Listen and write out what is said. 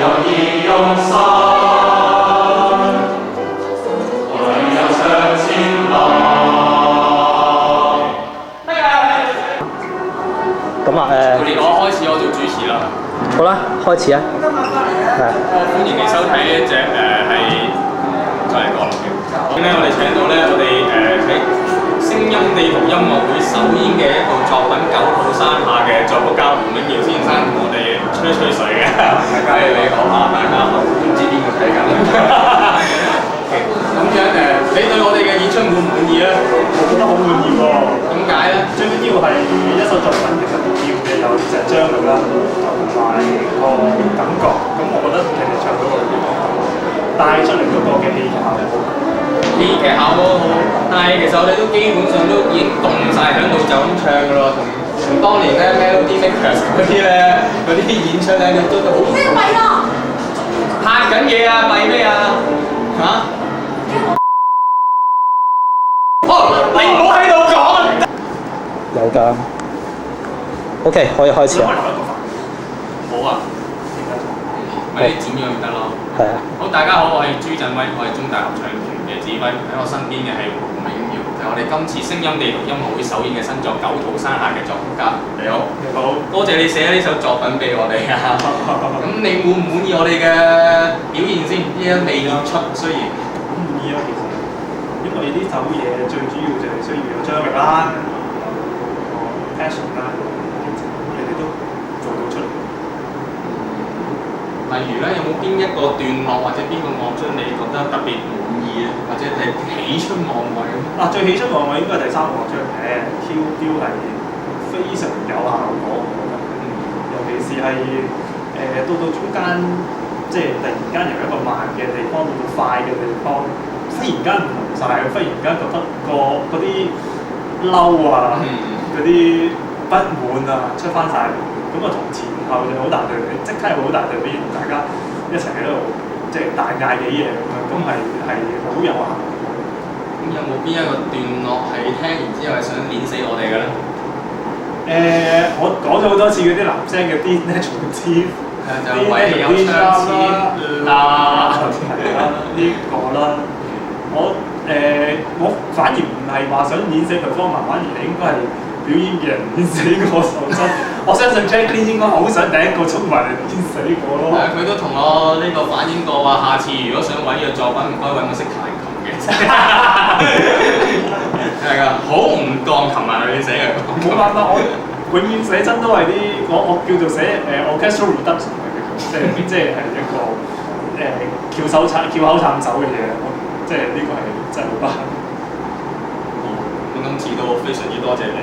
有義用心，唯有向前行。咁啊連我開始我做主持啦。好啦，開始啊。係。歡迎你收睇呢一隻係再嚟講嘅。咁咧，我哋請到咧，我哋喺聲音地圖音樂會首演嘅一部作品《九肚山下》嘅作曲家胡銘耀先生同我哋吹吹水嘅。你好啊，大家好，唔知邊個睇緊？咁樣你對我哋嘅演出滿唔滿意咧？我覺得好滿意喎。點解咧？最緊要係一首作品其實要嘅有隻張力啦，同埋個感覺。咁我覺得你哋唱到帶出嚟嗰個嘅氣效好。戲劇效果好，但係其實我哋都基本上都已經凍晒喺度就咁唱噶咯，同當年咧 Melody Makers 嗰啲咧嗰啲演出咧都好唔同。咩弊啦？拍緊嘢啊！弊咩啊？嚇？哦，你唔好喺度講。有㗎。OK，可以開始啦。好啊，咪你剪咗咪得咯。係啊。好，大家好，我係朱振威，我係中大合唱團嘅指揮，喺我身邊嘅係胡銘耀，就係我哋今次聲音地圖音樂會首演嘅新作《九肚山下》嘅作曲家。你好，你好，多謝你寫呢首作品俾我哋啊！咁你滿唔滿意我哋嘅表現先？依家未演出，雖然好滿意啊，其實，因為呢首嘢最主要就係需要有張力啦，有 passion 啦，你哋都做到出嚟。例如咧，有冇邊一個段落或者邊個樂章你覺得特別滿意咧，或者係喜出望外咁？最喜出望外應該係第三個樂章嘅，Q 標係非常有效果，我覺得。尤其是係到中間，即係突然間由一個慢嘅地方到快嘅地方，忽然間唔同晒，忽然間覺得嗰啲嬲啊，嗰啲不滿啊出翻晒嚟，咁啊同前後就好大對比，即刻係好大對比，大家一齊喺度即係大嗌幾嘢咁樣，咁係好有效。咁有冇邊一個段落係聽完之後係想碾死我哋嘅咧？我講咗好多次嗰啲男聲嘅 D natural T， 就唯有唱詞啦，係啦，呢個啦，我反而唔係話想碾死佢方文，反而你應該係表演嘅人碾死我受真。我相信 Jacqueline 應該好想第一個衝埋嚟碾死我咯。佢都同我呢個反映過話，下次如果想揾呢個作品，唔該揾個識彈琴嘅。係㗎，好唔鋼琴啊！你寫嘅。冇辦法，我永遠寫真都係啲我叫做寫orchestral reduction 即係一個翹口撐手嘅嘢，即係呢個係真係好不幸。咁今次都非常之多謝你。